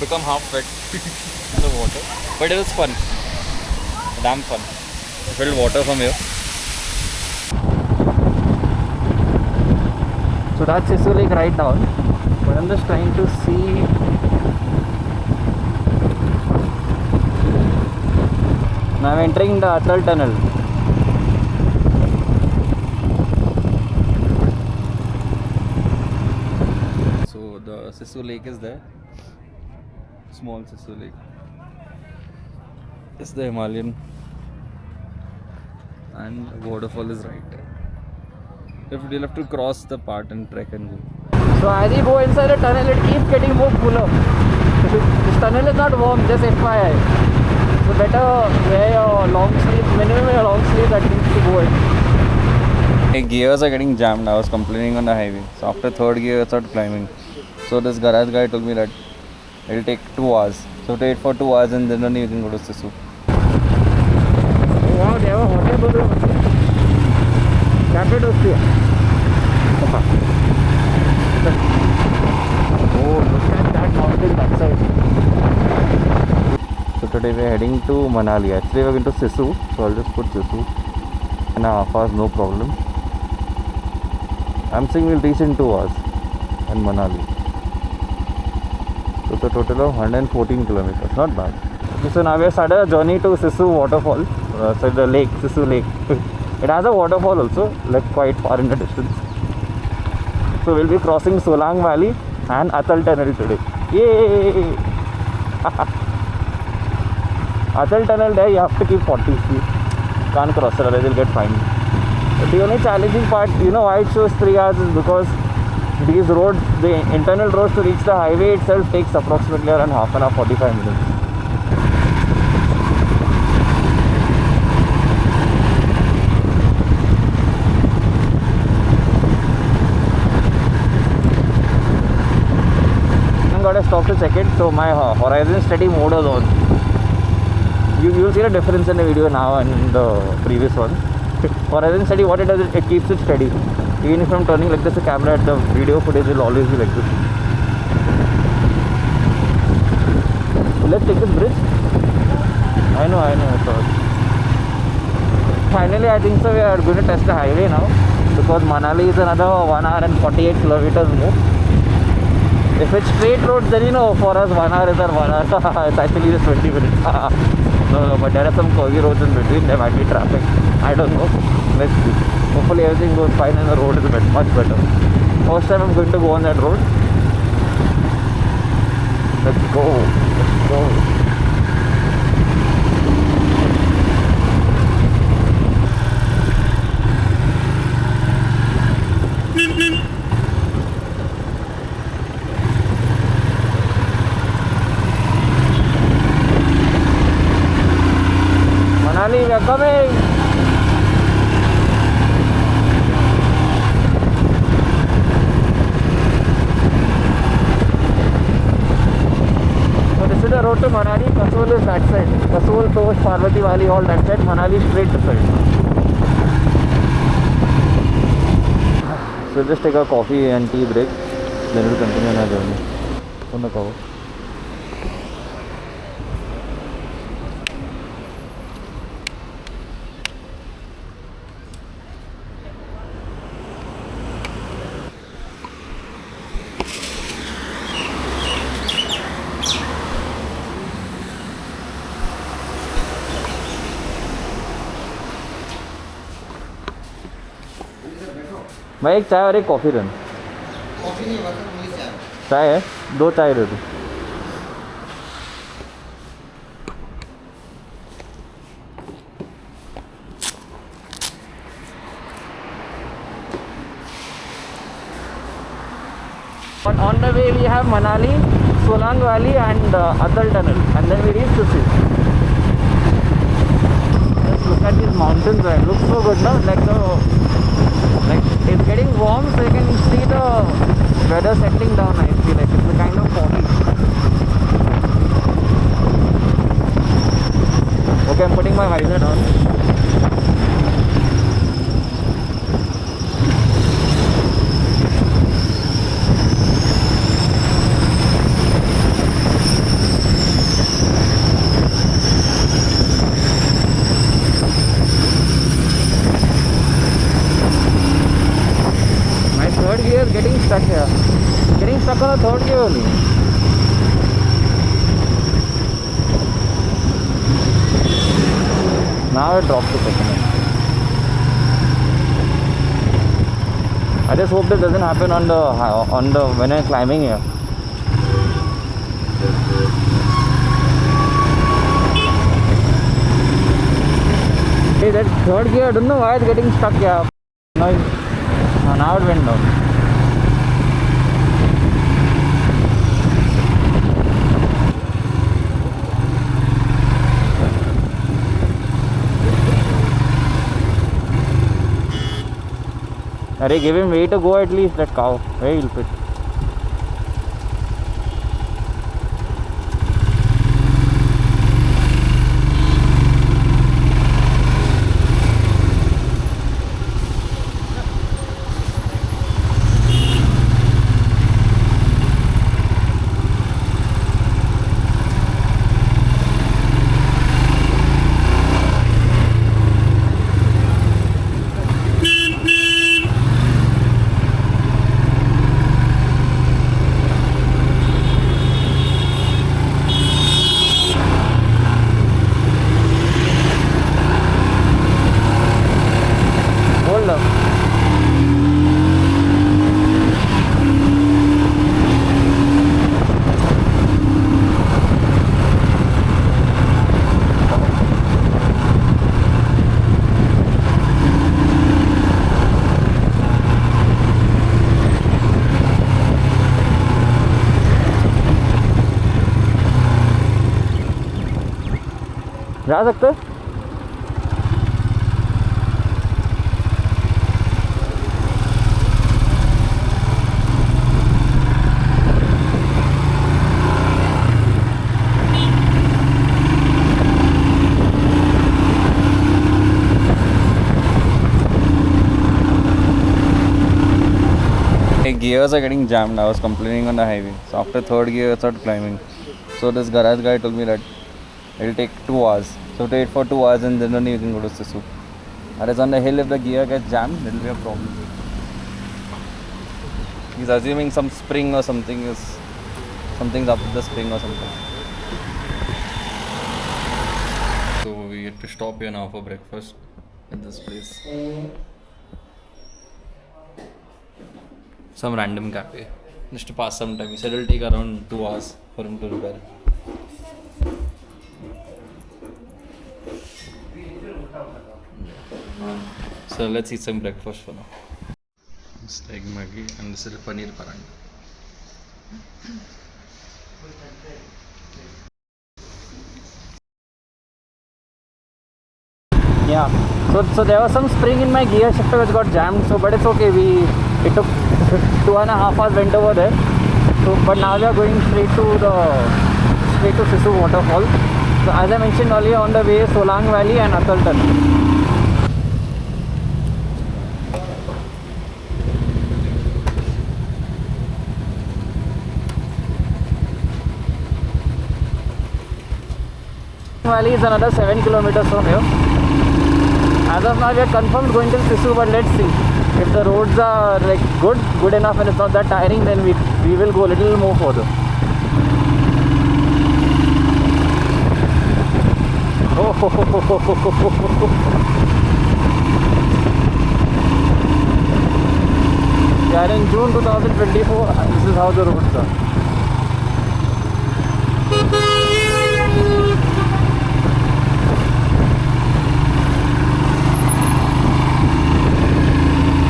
Become half wet in the water, but it was fun. Damn fun. I filled water from here. So that's Sisu Lake right down. But I'm just trying to see. Now I'm entering the Atal tunnel. So the Sisu Lake is there. Small Sisu Lake. It's the Himalayan, and the waterfall is right there. You'll have to cross the part and trek and go. So as you go inside the tunnel, it keeps getting more cooler. This tunnel is not warm, just FYI. So better wear your long sleeves, minimum your long sleeves at least to go in. My gears are getting jammed. I was complaining on the highway. So after third gear, I started climbing. So this garage guy told me that it'll take 2 hours. So wait for 2 hours and then only you can go to Sisu. Oh wow, they have a hotel bubble. Captain Osti. Oh, look at that mountain that side. So today we're heading to Manali. Actually we're going to Sisu, so I'll just put Sisu. And half hours, no problem. I'm saying we'll reach in 2 hours in Manali. So it's a total of 114 kilometers, not bad. Okay, so now we have started a journey to Sisu waterfall. So the lake, Sisu Lake. It has a waterfall also, like quite far in the distance. So we'll be crossing Solang Valley and Atal Tunnel today. Yay! Atal Tunnel there you have to keep 40 speed. Can't cross it, otherwise you'll get fined. But the only challenging part, you know why it shows 3 hours is because these roads, the internal roads to reach the highway itself takes approximately around half an hour, 45 minutes. Got a stop to check it, so my horizon steady mode is on. You'll see the difference in the video now and in the previous one. Horizon steady, what it does is it keeps it steady. Even if I'm turning like this, the camera at the video footage will always be like this. Let's take this bridge. I know. Finally, I think so. We are going to test the highway now because Manali is another 1 hour and 48 kilometers more. If it's straight roads, then for us 1 hour is our 1 hour. It's actually just 20 minutes. No, but there are some curvy roads in between. There might be traffic. I don't know. Let's see. Hopefully everything goes fine and the road is much better. First time I'm going to go on that road. Let's go. Manali, we are coming! So this is the road to Manali. Kasol is that side. Kasol, Tosh, Parvati Valley, all that side. Manali straight to side. So just take a coffee and tea break. Then we'll continue on our journey. On the cover. भाई एक चाय और एक coffee run. Coffee नहीं होगा sir, वही चाय। चाय है, 2 चाय दे दो। On the way we have Manali, Solang Valley and Atal Tunnel, and then we reach Sisu. Just look at these mountains, it looks so good now. Like it's getting warm, so you can see the weather settling down nicely. Like it's a kind of foggy. Okay, I'm putting my visor down. stuck on the third gear only. Now it dropped to second. I just hope that doesn't happen on the when I'm climbing here. Hey, that third gear, I don't know why it's getting stuck here. Now it went down. Arey, give him way to go at least, that cow. Where he'll fit. जा सकते हैं? Gears are getting jammed. I was complaining on the highway. So after third gear, I started climbing. So this garage guy told me that it'll take 2 hours. So wait for 2 hours and then only you can go to Sisu. Whereas on the hill, if the gear gets jammed, it'll be a problem. He's assuming some spring or something is something's up with the spring or something. So we had to stop here now for breakfast at this place. Some random cafe just to pass some time. He said it'll take around 2 hours for him to repair it. So let's eat some breakfast for now. It's egg Maggi and this is paneer paranta. Yeah. So there was some spring in my gear shifter which got jammed. So but it's okay. It took 2.5 hours went over there. So but now we are going straight to Sisu waterfall. So as I mentioned earlier, on the way Solang Valley and Ataltan. Valley is another 7 kilometers from here. As of now we are confirmed going till Sisu, but let's see. If the roads are like good enough and it's not that tiring, then we will go a little more further. We are in June 2024. This is how the roads are.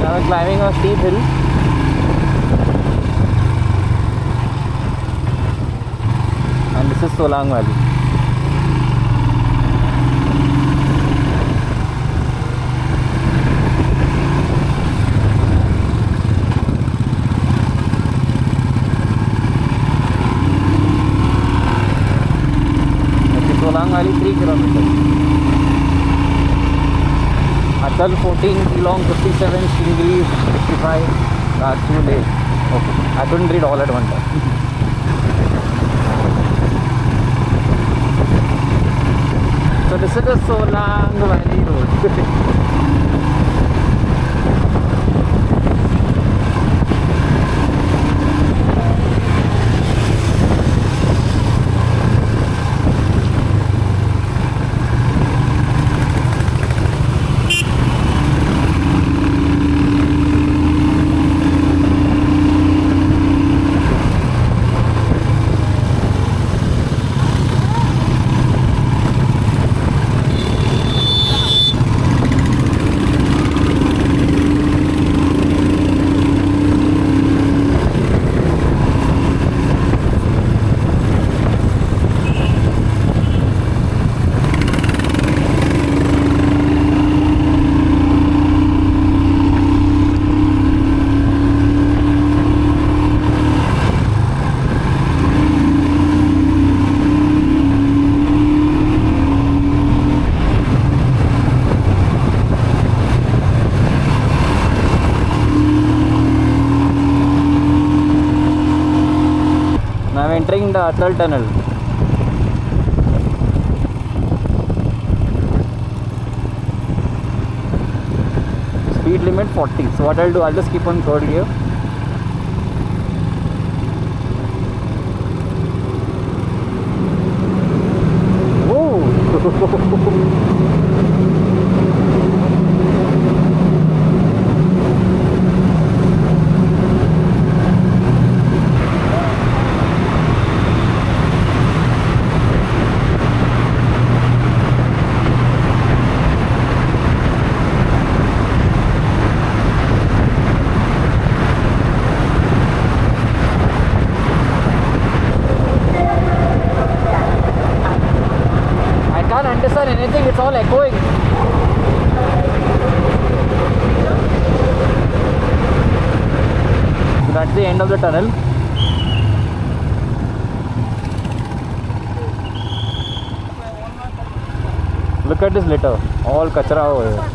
Now we're climbing a steep hill. And this is Solang Valley. Solang Valley 3 kilometers. Atal 14, Geelong 57, Stingray 55, Rajpur Lake. Okay, I couldn't read all at one time. So this is the Solang Valley road. Atal tunnel. Speed limit 40. So what I'll do, I'll just keep on third gear. I can't understand anything, it's all echoing. So that's the end of the tunnel. Look at this litter, all kachra over here.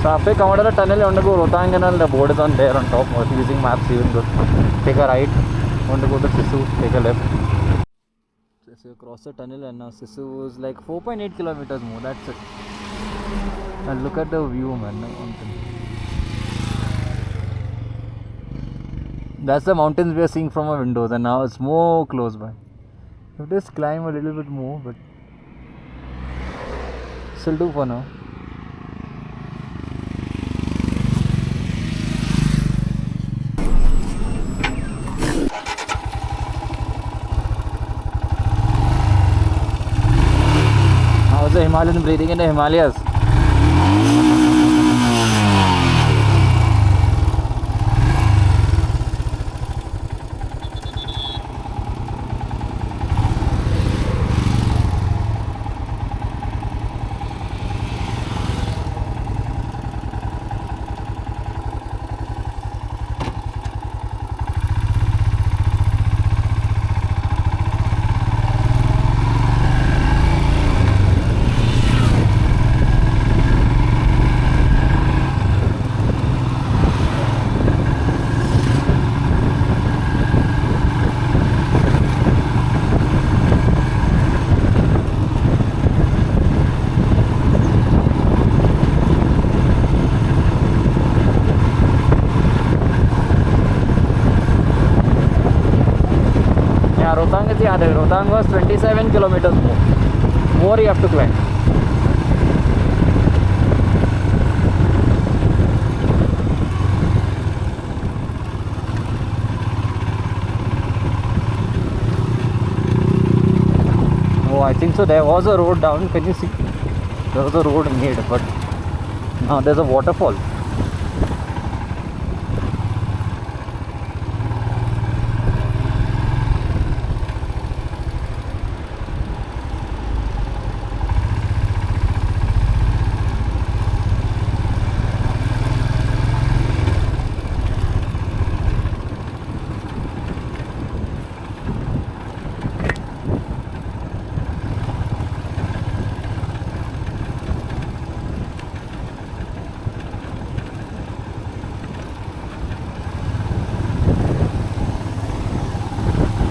So after coming out of the tunnel, you want to go Rohtang Canal. The board is on there on top. If you're using maps, even good. Take a right. You want to go to Sisu. Take a left. So you cross the tunnel, and now Sisu is like 4.8 kilometers more. That's it. And look at the view, man. The mountain. That's the mountains we are seeing from our windows, and now it's more close by. So just climb a little bit more, but still do for now. How's the Himalayan breathing in the Himalayas? Yeah, Rohtang is the other. Rohtang was 27 kilometers more. More you have to climb. Oh, I think so. There was a road down. Can you see? There was a road made, but now there's a waterfall.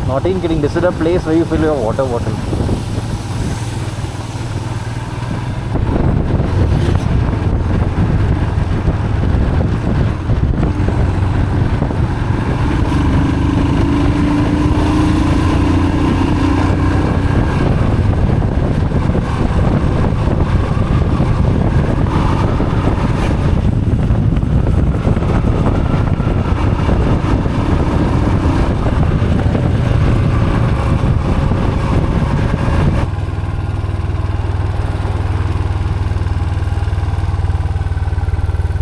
Not even kidding, this is a place where you fill your water bottle.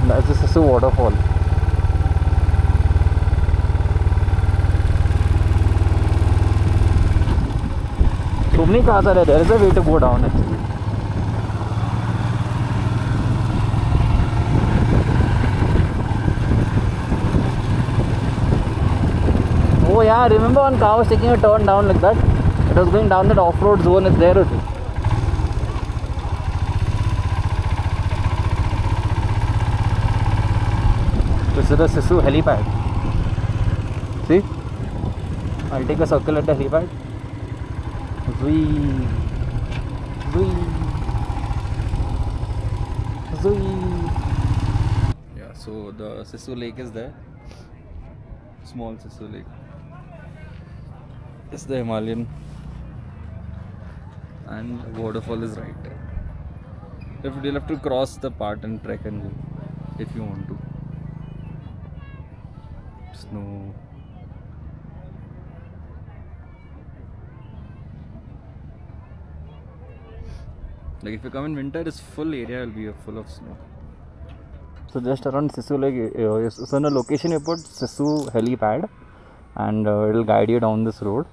That's the Sisu waterfall. Sumni kahan se hai? There is a way to go down actually. Oh yeah, remember one car was taking a turn down like that? It was going down that off-road zone, it's there too. This is the Sisu helipad. See? I'll take a circle at the helipad. Zwee. Yeah, so the Sisu lake is there. Small Sisu lake. It's the Himalayan. And the waterfall is right there. You'll have to cross the part and trek and go if you want to. Snow. Like if you come in winter, this full area will be full of snow. So just around Sisu Lake, so in the location you put Sisu helipad, and it will guide you down this road.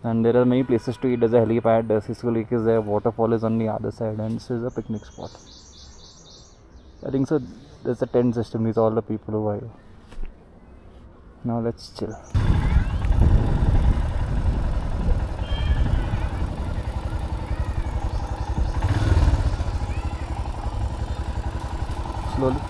And there are many places to eat. There's a helipad, Sisu Lake is there, waterfall is on the other side, and this is a picnic spot. I think so. There's a tent system with all the people over here. Now let's chill. Slowly.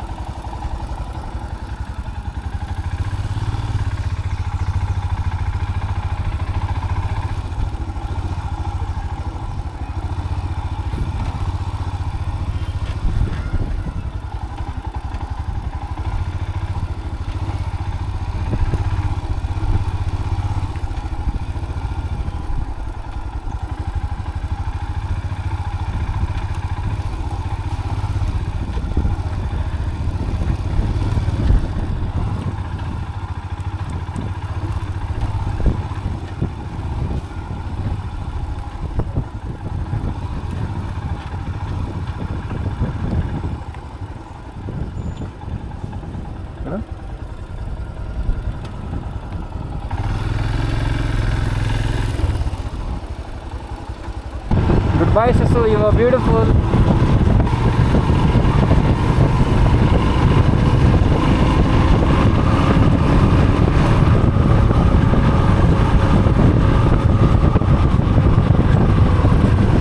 Goodbye, Sisu, you are beautiful.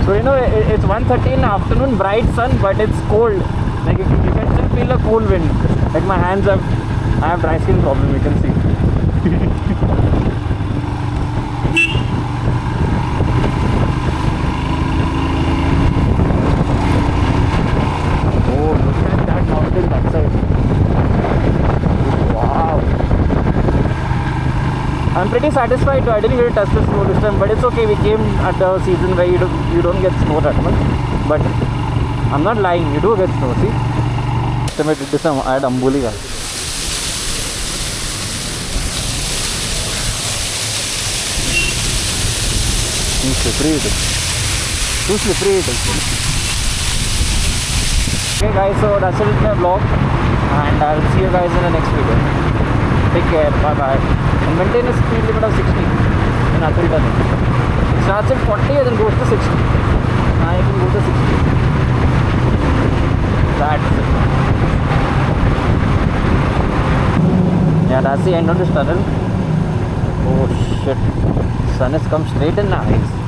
So you know, it's 1:30 in the afternoon, bright sun, but it's cold. Like you can still feel the cool wind. Like my hands I have dry skin problem, you can see. I'm pretty satisfied. I didn't really touch the snow this time, but it's okay. We came at the season where you don't get snow that much. But I'm not lying, you do get snow, see? I did this at Amboli. Slippery it is. Too slippery it is. Okay guys, so that's it with my vlog, and I'll see you guys in the next video. Take care, bye bye. And maintain a speed limit of 60 in Atul Tunnel. It starts at 40 and then goes to 60. Now you can go to 60. That's it. Yeah, that's the end of this tunnel. Oh shit. Sun has come straight in the eyes.